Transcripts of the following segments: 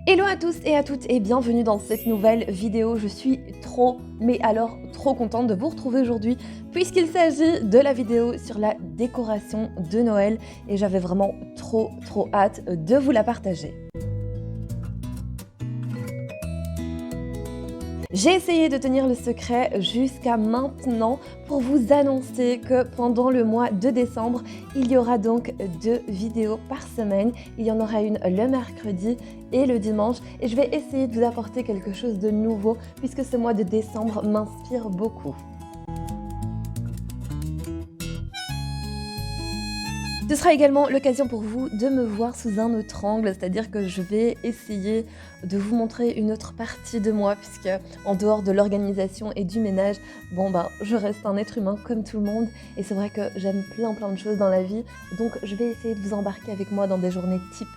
Hello à tous et à toutes et bienvenue dans cette nouvelle vidéo. Je suis mais alors trop contente de vous retrouver aujourd'hui puisqu'il s'agit de la vidéo sur la décoration de Noël et j'avais vraiment trop hâte de vous la partager. J'ai essayé de tenir le secret jusqu'à maintenant pour vous annoncer que pendant le mois de décembre, il y aura donc 2 vidéos par semaine. Il y en aura une le mercredi et le dimanche et je vais essayer de vous apporter quelque chose de nouveau puisque ce mois de décembre m'inspire beaucoup. Ce sera également l'occasion pour vous de me voir sous un autre angle, c'est-à-dire que je vais essayer de vous montrer une autre partie de moi puisque en dehors de l'organisation et du ménage, je reste un être humain comme tout le monde et c'est vrai que j'aime plein de choses dans la vie, donc je vais essayer de vous embarquer avec moi dans des journées type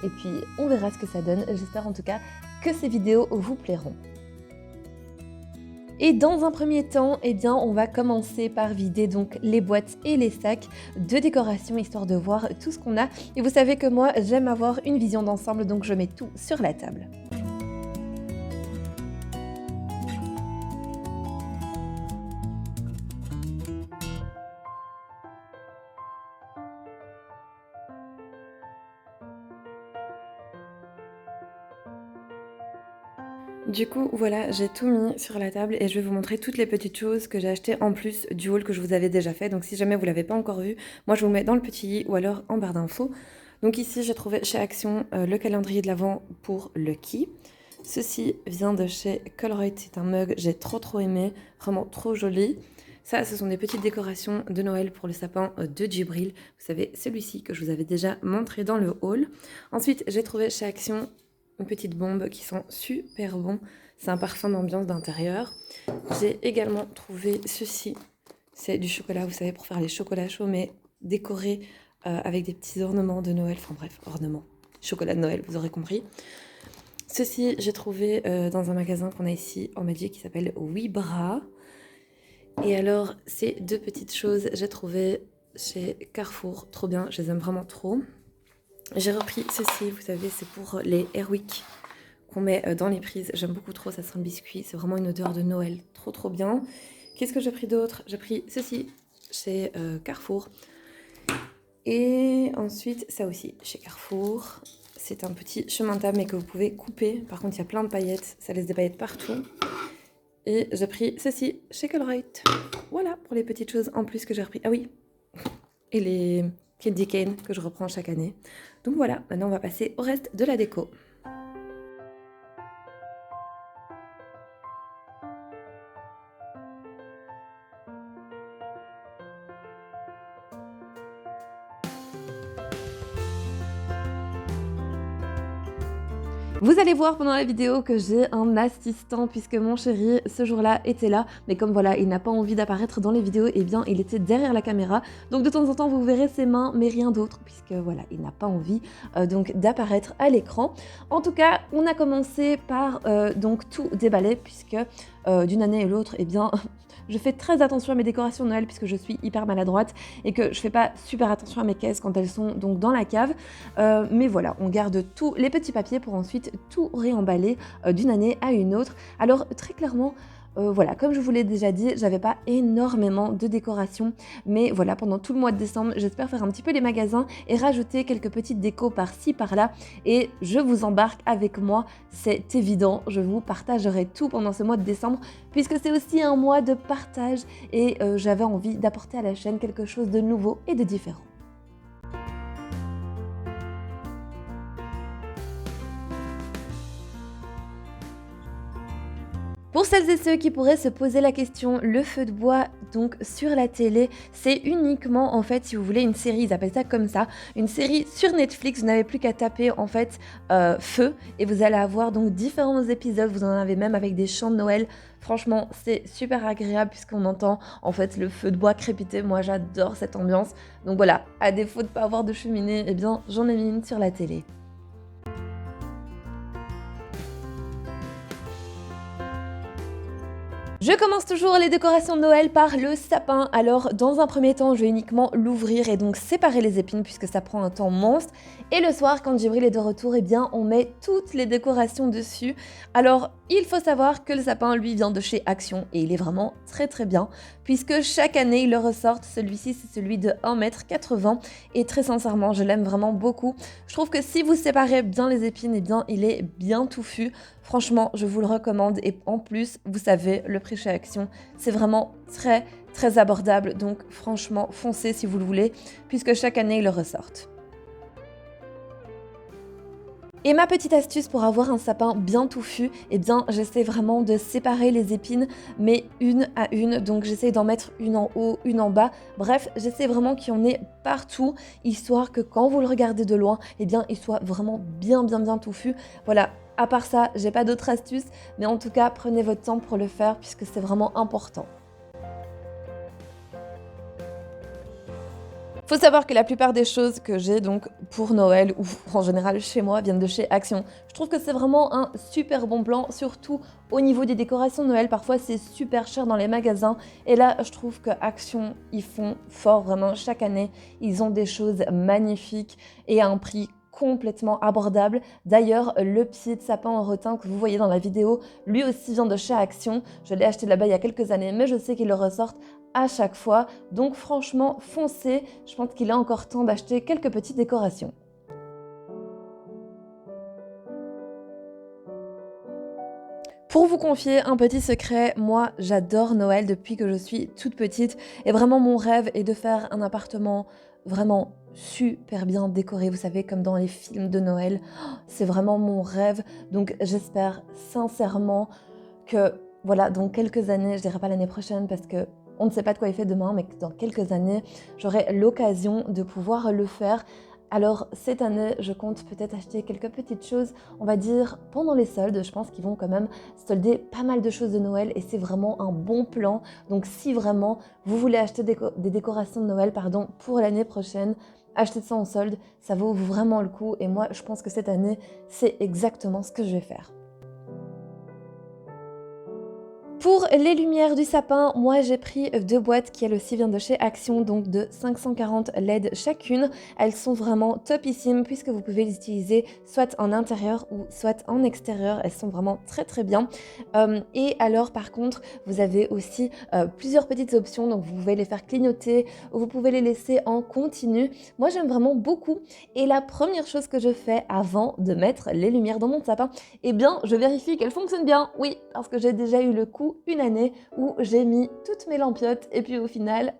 et puis on verra ce que ça donne. J'espère en tout cas que ces vidéos vous plairont. Et dans un premier temps, on va commencer par vider donc les boîtes et les sacs de décoration histoire de voir tout ce qu'on a. Et vous savez que moi, j'aime avoir une vision d'ensemble, donc je mets tout sur la table. Du coup, voilà, j'ai tout mis sur la table et je vais vous montrer toutes les petites choses que j'ai achetées en plus du haul que je vous avais déjà fait. Donc si jamais vous ne l'avez pas encore vu, moi je vous mets dans le petit i ou alors en barre d'infos. Donc ici, j'ai trouvé chez Action le calendrier de l'Avent pour Lucky. Ceci vient de chez Colruyt, c'est un mug, j'ai trop aimé, vraiment trop joli. Ça, ce sont des petites décorations de Noël pour le sapin de Djibril. Vous savez, celui-ci que je vous avais déjà montré dans le haul. Ensuite, j'ai trouvé chez Action une petite bombe qui sent super bon. C'est un parfum d'ambiance d'intérieur. J'ai également trouvé ceci. C'est du chocolat, vous savez, pour faire les chocolats chauds, mais décorés avec des petits ornements de Noël. Enfin bref, ornements. Chocolat de Noël, vous aurez compris. Ceci, j'ai trouvé dans un magasin qu'on a ici en Belgique qui s'appelle Wibra. Et alors, ces deux petites choses, j'ai trouvé chez Carrefour. Trop bien, je les aime vraiment trop. J'ai repris ceci, vous savez, c'est pour les Airwick qu'on met dans les prises. J'aime beaucoup trop, ça sent le biscuit. C'est vraiment une odeur de Noël, trop bien. Qu'est-ce que j'ai pris d'autre? J'ai pris ceci chez Carrefour. Et ensuite, ça aussi, chez Carrefour. C'est un petit chemin de table, mais que vous pouvez couper. Par contre, il y a plein de paillettes, ça laisse des paillettes partout. Et j'ai pris ceci chez Colruyt. Voilà, pour les petites choses en plus que j'ai repris. Ah oui, et les candy cane que je reprends chaque année. Donc voilà, maintenant on va passer au reste de la déco. Vous allez voir pendant la vidéo que j'ai un assistant puisque mon chéri ce jour-là était là, mais comme voilà il n'a pas envie d'apparaître dans les vidéos, il était derrière la caméra, donc de temps en temps vous verrez ses mains mais rien d'autre puisque voilà il n'a pas envie donc d'apparaître à l'écran. En tout cas on a commencé par donc tout déballer puisque d'une année à l'autre je fais très attention à mes décorations de Noël puisque je suis hyper maladroite et que je fais pas super attention à mes caisses quand elles sont donc dans la cave. Mais voilà, on garde tous les petits papiers pour ensuite tout réemballer d'une année à une autre. Alors très clairement, voilà, comme je vous l'ai déjà dit, j'avais pas énormément de décorations, mais voilà, pendant tout le mois de décembre, j'espère faire un petit peu les magasins et rajouter quelques petites décos par-ci, par-là, et je vous embarque avec moi, c'est évident, je vous partagerai tout pendant ce mois de décembre, puisque c'est aussi un mois de partage, et j'avais envie d'apporter à la chaîne quelque chose de nouveau et de différent. Pour celles et ceux qui pourraient se poser la question, le feu de bois donc sur la télé, c'est uniquement en fait si vous voulez une série, ils appellent ça comme ça, une série sur Netflix, vous n'avez plus qu'à taper en fait feu et vous allez avoir donc différents épisodes, vous en avez même avec des chants de Noël. Franchement, c'est super agréable puisqu'on entend en fait le feu de bois crépiter, moi j'adore cette ambiance. Donc voilà, à défaut de pas avoir de cheminée, j'en ai mis une sur la télé. Je commence toujours les décorations de Noël par le sapin. Alors, dans un premier temps, je vais uniquement l'ouvrir et donc séparer les épines puisque ça prend un temps monstre. Et le soir, quand Djibril est de retour, eh bien, on met toutes les décorations dessus. Alors, il faut savoir que le sapin, lui, vient de chez Action et il est vraiment très très bien puisque chaque année, ils le ressortent. Celui-ci, c'est celui de 1,80 m et très sincèrement, je l'aime vraiment beaucoup. Je trouve que si vous séparez bien les épines, eh bien, il est bien touffu. Franchement, je vous le recommande et en plus, vous savez, le prix chez Action, c'est vraiment très très abordable. Donc franchement, foncez si vous le voulez, puisque chaque année, ils le ressortent. Et ma petite astuce pour avoir un sapin bien touffu, eh bien j'essaie vraiment de séparer les épines, mais une à une, donc j'essaie d'en mettre une en haut, une en bas, bref, j'essaie vraiment qu'il y en ait partout, histoire que quand vous le regardez de loin, eh bien il soit vraiment bien touffu. Voilà, à part ça, j'ai pas d'autres astuces, mais en tout cas, prenez votre temps pour le faire puisque c'est vraiment important. Faut savoir que la plupart des choses que j'ai donc pour Noël ou en général chez moi viennent de chez Action. Je trouve que c'est vraiment un super bon plan, surtout au niveau des décorations de Noël. Parfois c'est super cher dans les magasins et là je trouve que Action ils font fort vraiment chaque année. Ils ont des choses magnifiques et à un prix complètement abordable. D'ailleurs, le pied de sapin en rotin que vous voyez dans la vidéo, lui aussi vient de chez Action. Je l'ai acheté là-bas il y a quelques années, mais je sais qu'ils le ressortent à chaque fois. Donc franchement, foncez. Je pense qu'il est encore temps d'acheter quelques petites décorations. Pour vous confier un petit secret, moi j'adore Noël depuis que je suis toute petite et vraiment mon rêve est de faire un appartement vraiment super bien décoré, vous savez, comme dans les films de Noël. Oh, c'est vraiment mon rêve, donc j'espère sincèrement que voilà, dans quelques années, je dirais pas l'année prochaine parce que on ne sait pas de quoi il fait demain, mais que dans quelques années, j'aurai l'occasion de pouvoir le faire. Alors cette année, je compte peut-être acheter quelques petites choses, on va dire pendant les soldes. Je pense qu'ils vont quand même solder pas mal de choses de Noël et c'est vraiment un bon plan. Donc si vraiment vous voulez acheter des décorations de Noël pour l'année prochaine, achetez ça en solde, ça vaut vraiment le coup. Et moi, je pense que cette année, c'est exactement ce que je vais faire. Pour les lumières du sapin, moi j'ai pris 2 boîtes qui elles aussi viennent de chez Action, donc de 540 LED chacune. Elles sont vraiment topissimes puisque vous pouvez les utiliser soit en intérieur ou soit en extérieur. Elles sont vraiment très très bien. Et alors par contre, vous avez aussi plusieurs petites options, donc vous pouvez les faire clignoter ou vous pouvez les laisser en continu. Moi j'aime vraiment beaucoup et la première chose que je fais avant de mettre les lumières dans mon sapin, eh bien je vérifie qu'elles fonctionnent bien. Oui, parce que j'ai déjà eu le coup une année où j'ai mis toutes mes lampiotes et puis au final,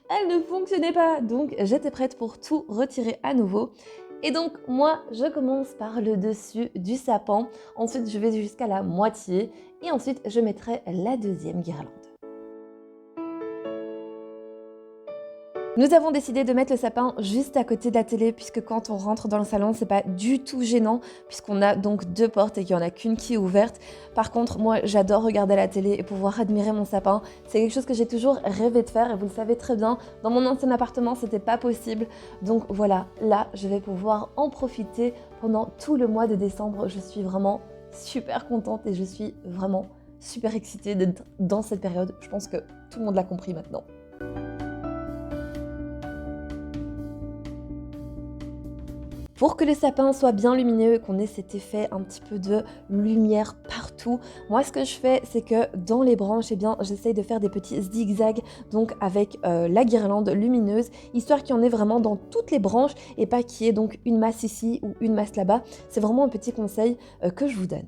elles ne fonctionnaient pas. Donc j'étais prête pour tout retirer à nouveau. Et donc moi, je commence par le dessus du sapin. Ensuite, je vais jusqu'à la moitié et ensuite, je mettrai la deuxième guirlande. Nous avons décidé de mettre le sapin juste à côté de la télé puisque quand on rentre dans le salon, c'est pas du tout gênant puisqu'on a donc 2 portes et qu'il n'y en a qu'une qui est ouverte. Par contre, moi, j'adore regarder la télé et pouvoir admirer mon sapin. C'est quelque chose que j'ai toujours rêvé de faire et vous le savez très bien. Dans mon ancien appartement, c'était pas possible. Donc voilà, là, je vais pouvoir en profiter pendant tout le mois de décembre. Je suis vraiment super contente et je suis vraiment super excitée d'être dans cette période. Je pense que tout le monde l'a compris maintenant. Pour que le sapin soit bien lumineux et qu'on ait cet effet un petit peu de lumière partout, moi ce que je fais c'est que dans les branches, eh bien j'essaye de faire des petits zigzags donc avec la guirlande lumineuse, histoire qu'il y en ait vraiment dans toutes les branches et pas qu'il y ait donc une masse ici ou une masse là-bas. C'est vraiment un petit conseil que je vous donne.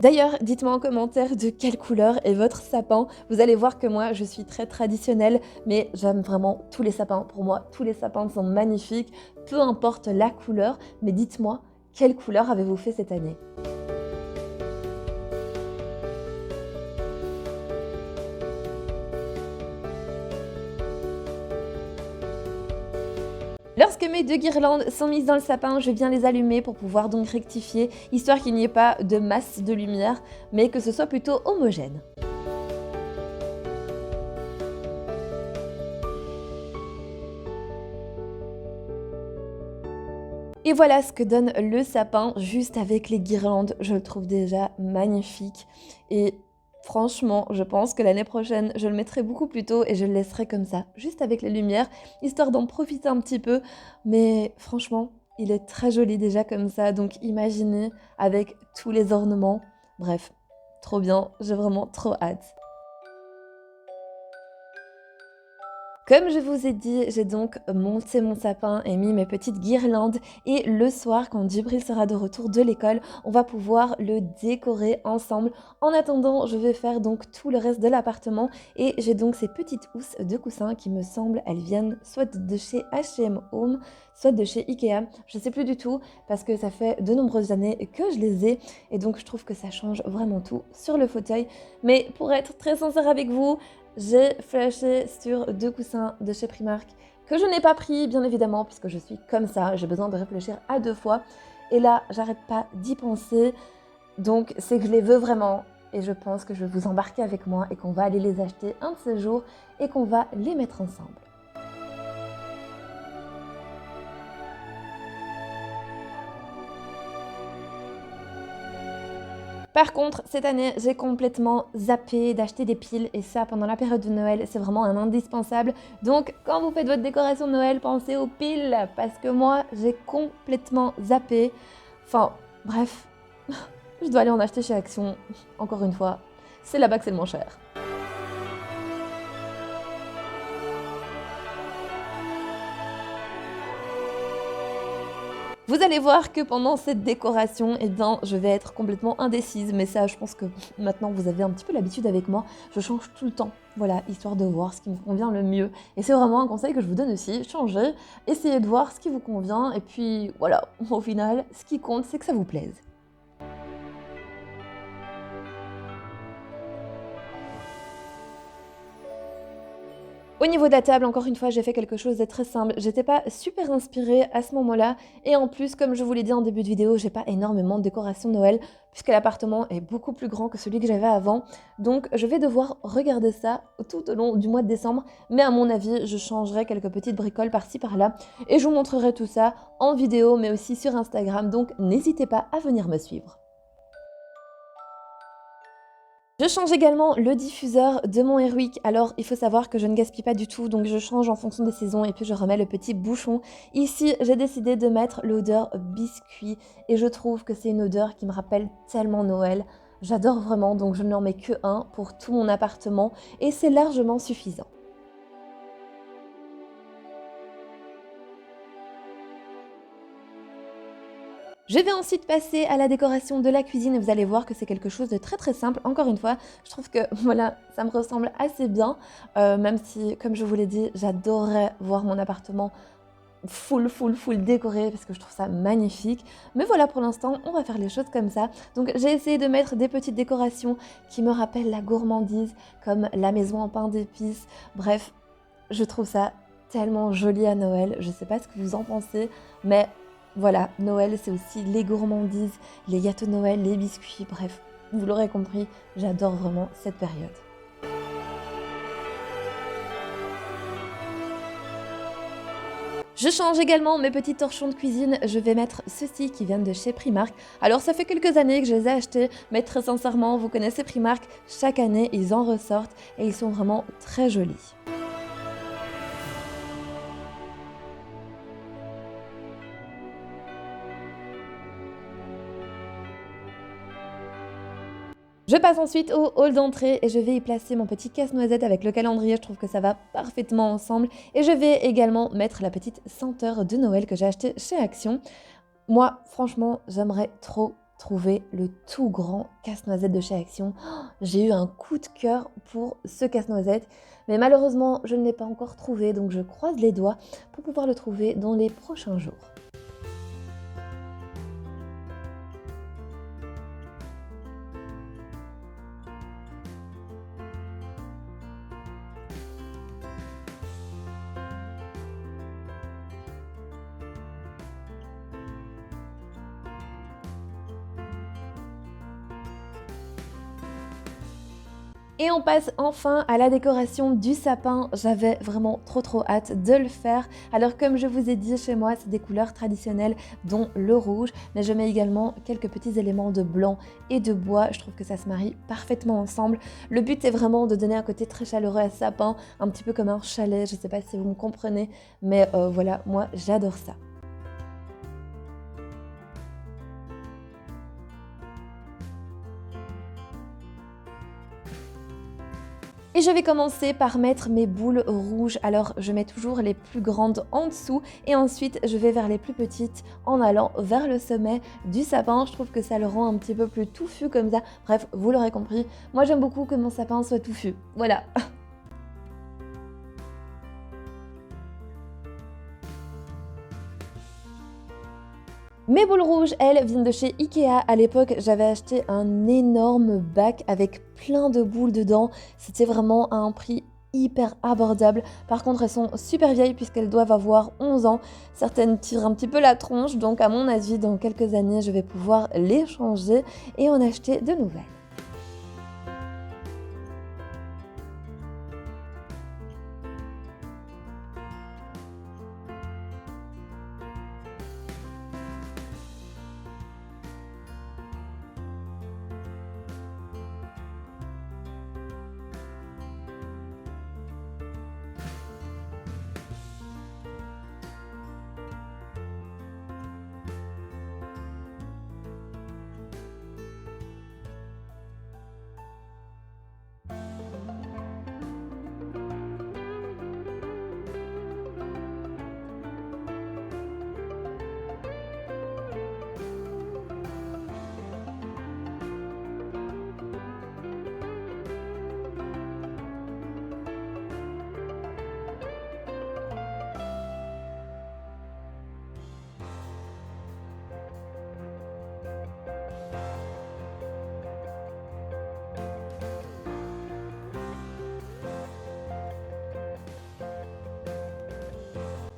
D'ailleurs, dites-moi en commentaire de quelle couleur est votre sapin. Vous allez voir que moi, je suis très traditionnelle, mais j'aime vraiment tous les sapins. Pour moi, tous les sapins sont magnifiques, peu importe la couleur, mais dites-moi, quelle couleur avez-vous fait cette année ? Lorsque mes 2 guirlandes sont mises dans le sapin, je viens les allumer pour pouvoir donc rectifier, histoire qu'il n'y ait pas de masse de lumière, mais que ce soit plutôt homogène. Et voilà ce que donne le sapin juste avec les guirlandes. Je le trouve déjà magnifique. Et franchement, je pense que l'année prochaine, je le mettrai beaucoup plus tôt et je le laisserai comme ça, juste avec les lumières, histoire d'en profiter un petit peu. Mais franchement, il est très joli déjà comme ça. Donc imaginez avec tous les ornements. Bref, trop bien. J'ai vraiment trop hâte. Comme je vous ai dit, j'ai donc monté mon sapin et mis mes petites guirlandes et le soir, quand Djibril sera de retour de l'école, on va pouvoir le décorer ensemble. En attendant, je vais faire donc tout le reste de l'appartement et j'ai donc ces petites housses de coussins qui me semblent, elles viennent soit de chez H&M Home, soit de chez Ikea. Je ne sais plus du tout parce que ça fait de nombreuses années que je les ai et donc je trouve que ça change vraiment tout sur le fauteuil. Mais pour être très sincère avec vous, j'ai flashé sur 2 coussins de chez Primark que je n'ai pas pris, bien évidemment, puisque je suis comme ça, j'ai besoin de réfléchir à 2 fois. Et là, j'arrête pas d'y penser, donc c'est que je les veux vraiment. Et je pense que je vais vous embarquer avec moi et qu'on va aller les acheter un de ces jours et qu'on va les mettre ensemble. Par contre, cette année, j'ai complètement zappé d'acheter des piles et ça, pendant la période de Noël, c'est vraiment un indispensable. Donc, quand vous faites votre décoration de Noël, pensez aux piles parce que moi, j'ai complètement zappé. Enfin, bref, je dois aller en acheter chez Action. Encore une fois, c'est là-bas que c'est le moins cher. Vous allez voir que pendant cette décoration, eh bien, je vais être complètement indécise. Mais ça, je pense que maintenant, vous avez un petit peu l'habitude avec moi. Je change tout le temps, voilà, histoire de voir ce qui me convient le mieux. Et c'est vraiment un conseil que je vous donne aussi. Changez, essayez de voir ce qui vous convient. Et puis, voilà, au final, ce qui compte, c'est que ça vous plaise. Au niveau de la table, encore une fois, j'ai fait quelque chose de très simple. J'étais pas super inspirée à ce moment-là. Et en plus, comme je vous l'ai dit en début de vidéo, j'ai pas énormément de décoration de Noël, puisque l'appartement est beaucoup plus grand que celui que j'avais avant. Donc, je vais devoir regarder ça tout au long du mois de décembre. Mais à mon avis, je changerai quelques petites bricoles par-ci par-là. Et je vous montrerai tout ça en vidéo, mais aussi sur Instagram. Donc, n'hésitez pas à venir me suivre. Je change également le diffuseur de mon Airwick. Alors, il faut savoir que je ne gaspille pas du tout, donc je change en fonction des saisons et puis je remets le petit bouchon. Ici, j'ai décidé de mettre l'odeur biscuit et je trouve que c'est une odeur qui me rappelle tellement Noël. J'adore vraiment, donc je n'en mets que un pour tout mon appartement et c'est largement suffisant. Je vais ensuite passer à la décoration de la cuisine et vous allez voir que c'est quelque chose de très très simple. Encore une fois, je trouve que voilà, ça me ressemble assez bien, même si, comme je vous l'ai dit, j'adorerais voir mon appartement full décoré parce que je trouve ça magnifique. Mais voilà, pour l'instant, on va faire les choses comme ça. Donc j'ai essayé de mettre des petites décorations qui me rappellent la gourmandise, comme la maison en pain d'épices. Bref, je trouve ça tellement joli à Noël. Je sais pas ce que vous en pensez, mais voilà, Noël, c'est aussi les gourmandises, les gâteaux de Noël, les biscuits, bref, vous l'aurez compris, j'adore vraiment cette période. Je change également mes petits torchons de cuisine, je vais mettre ceux-ci qui viennent de chez Primark. Alors ça fait quelques années que je les ai achetés, mais très sincèrement, vous connaissez Primark, chaque année ils en ressortent et ils sont vraiment très jolis. Je passe ensuite au hall d'entrée et je vais y placer mon petit casse-noisette avec le calendrier, je trouve que ça va parfaitement ensemble. Et je vais également mettre la petite senteur de Noël que j'ai achetée chez Action. Moi, franchement, j'aimerais trop trouver le tout grand casse-noisette de chez Action. Oh, j'ai eu un coup de cœur pour ce casse-noisette, mais malheureusement, je ne l'ai pas encore trouvé, donc je croise les doigts pour pouvoir le trouver dans les prochains jours. Et on passe enfin à la décoration du sapin. J'avais vraiment trop hâte de le faire. Alors comme je vous ai dit, chez moi c'est des couleurs traditionnelles dont le rouge, mais je mets également quelques petits éléments de blanc et de bois. Je trouve que ça se marie parfaitement ensemble. Le but est vraiment de donner un côté très chaleureux à ce sapin, un petit peu comme un chalet, je ne sais pas si vous me comprenez, mais voilà, moi j'adore ça. Et je vais commencer par mettre mes boules rouges. Alors je mets toujours les plus grandes en dessous et ensuite je vais vers les plus petites en allant vers le sommet du sapin. Je trouve que ça le rend un petit peu plus touffu comme ça. Bref, vous l'aurez compris, moi j'aime beaucoup que mon sapin soit touffu. Voilà. Mes boules rouges, elles, viennent de chez Ikea. À l'époque, j'avais acheté un énorme bac avec plein de boules dedans. C'était vraiment à un prix hyper abordable. Par contre, elles sont super vieilles puisqu'elles doivent avoir 11 ans. Certaines tirent un petit peu la tronche, donc à mon avis, dans quelques années, je vais pouvoir les changer et en acheter de nouvelles.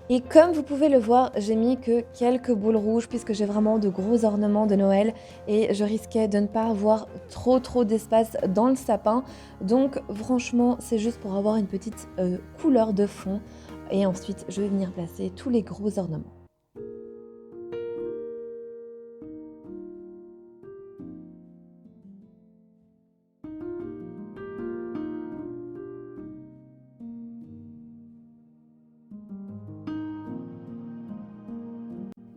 Et comme vous pouvez le voir, j'ai mis que quelques boules rouges puisque j'ai vraiment de gros ornements de Noël et je risquais de ne pas avoir trop d'espace dans le sapin. Donc franchement, c'est juste pour avoir une petite couleur de fond et ensuite je vais venir placer tous les gros ornements.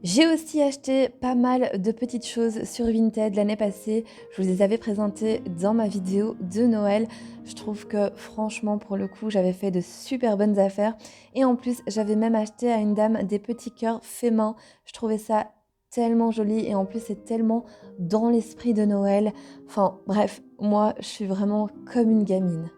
J'ai aussi acheté pas mal de petites choses sur Vinted l'année passée. Je vous les avais présentées dans ma vidéo de Noël. Je trouve que franchement, pour le coup, j'avais fait de super bonnes affaires. Et en plus, j'avais même acheté à une dame des petits cœurs faits main. Je trouvais ça tellement joli et en plus, c'est tellement dans l'esprit de Noël. Enfin bref, moi, je suis vraiment comme une gamine.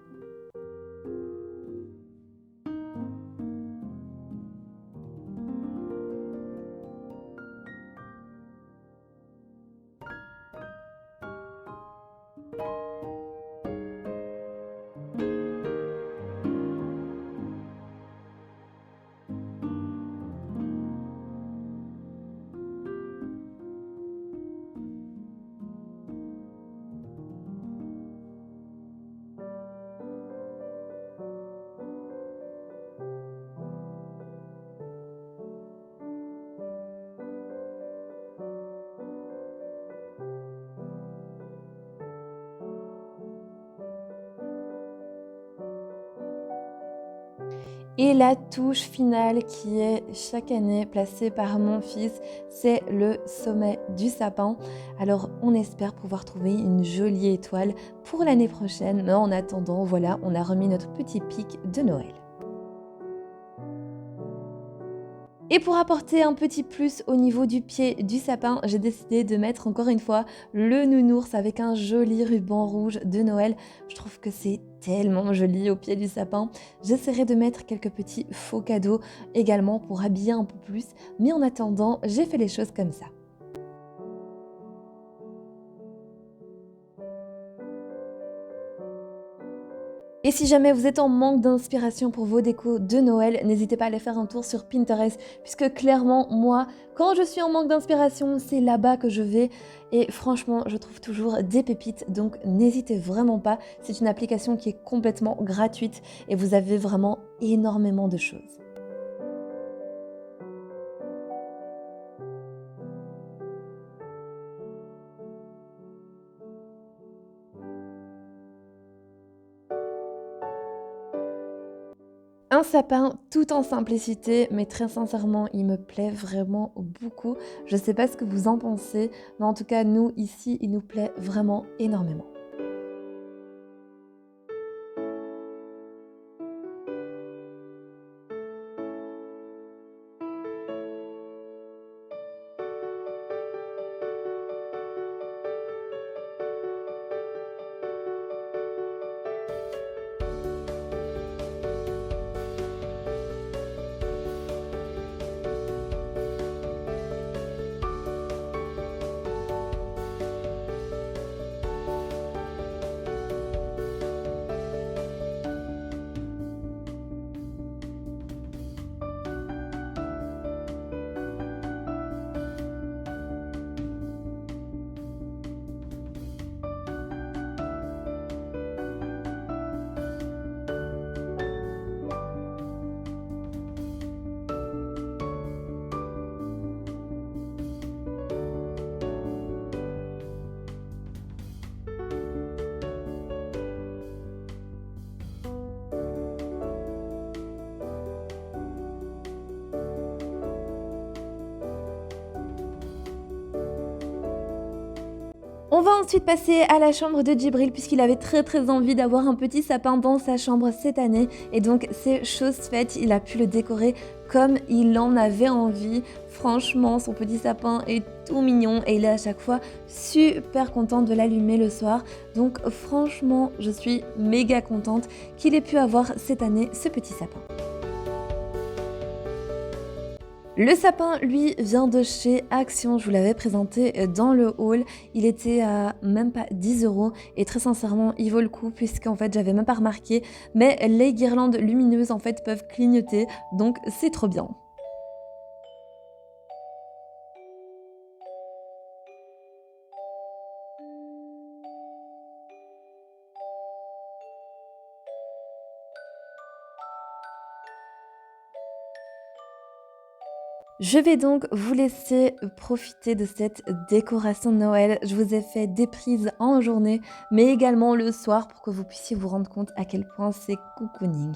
Et la touche finale qui est chaque année placée par mon fils, c'est le sommet du sapin. Alors on espère pouvoir trouver une jolie étoile pour l'année prochaine, mais en attendant, voilà, on a remis notre petit pic de Noël. Et pour apporter un petit plus au niveau du pied du sapin, j'ai décidé de mettre encore une fois le nounours avec un joli ruban rouge de Noël. Je trouve que c'est tellement joli au pied du sapin. J'essaierai de mettre quelques petits faux cadeaux également pour habiller un peu plus. Mais en attendant, j'ai fait les choses comme ça. Et si jamais vous êtes en manque d'inspiration pour vos décos de Noël, n'hésitez pas à aller faire un tour sur Pinterest, puisque clairement, moi, quand je suis en manque d'inspiration, c'est là-bas que je vais. Et franchement, je trouve toujours des pépites, donc n'hésitez vraiment pas. C'est une application qui est complètement gratuite et vous avez vraiment énormément de choses. Un sapin tout en simplicité, mais très sincèrement, il me plaît vraiment beaucoup. Je sais pas ce que vous en pensez, mais en tout cas, nous, ici, il nous plaît vraiment énormément. On va ensuite passer à la chambre de Djibril puisqu'il avait très envie d'avoir un petit sapin dans sa chambre cette année et donc c'est chose faite, il a pu le décorer comme il en avait envie. Franchement, son petit sapin est tout mignon et il est à chaque fois super content de l'allumer le soir. Donc franchement, je suis méga contente qu'il ait pu avoir cette année ce petit sapin. Le sapin, lui, vient de chez Action. Je vous l'avais présenté dans le haul. Il était à même pas 10 € et très sincèrement, il vaut le coup puisqu'en fait, j'avais même pas remarqué. Mais les guirlandes lumineuses, en fait, peuvent clignoter. Donc, c'est trop bien. Je vais donc vous laisser profiter de cette décoration de Noël. Je vous ai fait des prises en journée, mais également le soir pour que vous puissiez vous rendre compte à quel point c'est cocooning.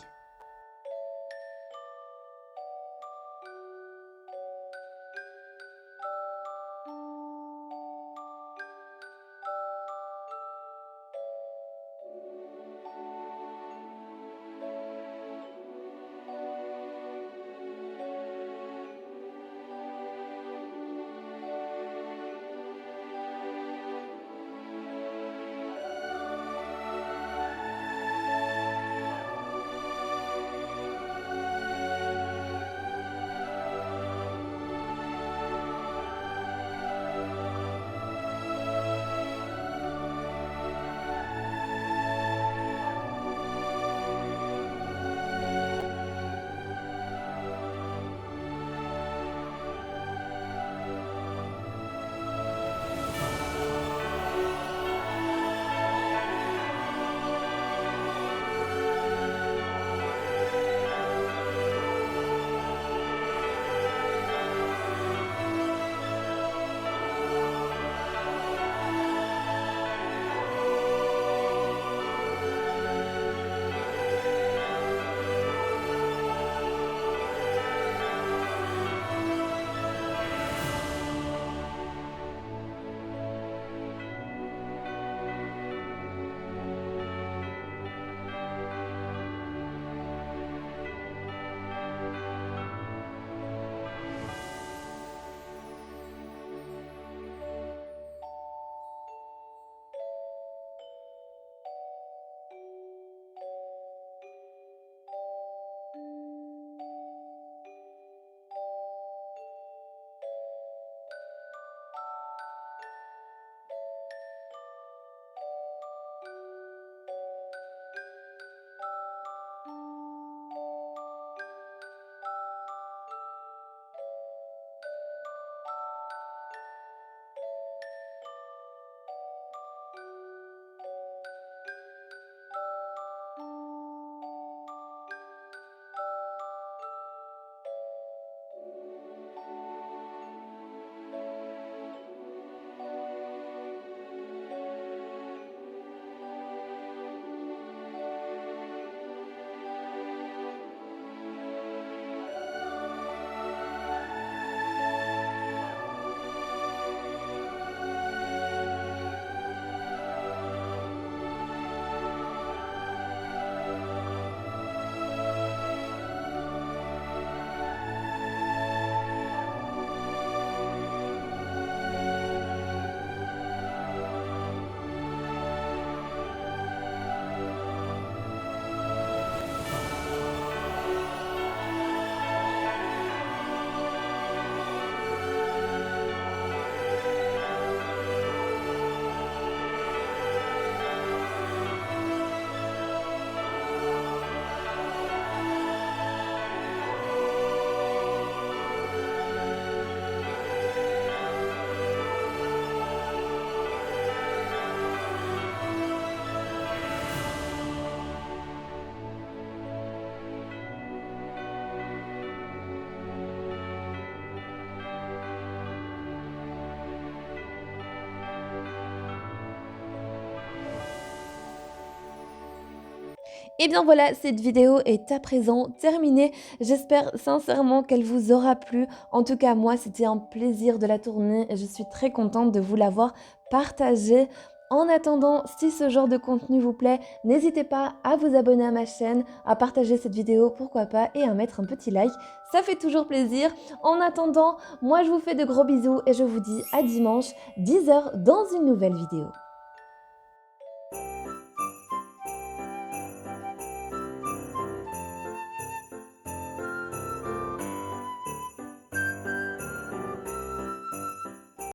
Et bien voilà, cette vidéo est à présent terminée. J'espère sincèrement qu'elle vous aura plu. En tout cas, moi, c'était un plaisir de la tourner et je suis très contente de vous l'avoir partagée. En attendant, si ce genre de contenu vous plaît, n'hésitez pas à vous abonner à ma chaîne, à partager cette vidéo, pourquoi pas, et à mettre un petit like. Ça fait toujours plaisir. En attendant, moi, je vous fais de gros bisous et je vous dis à dimanche, 10 h dans une nouvelle vidéo.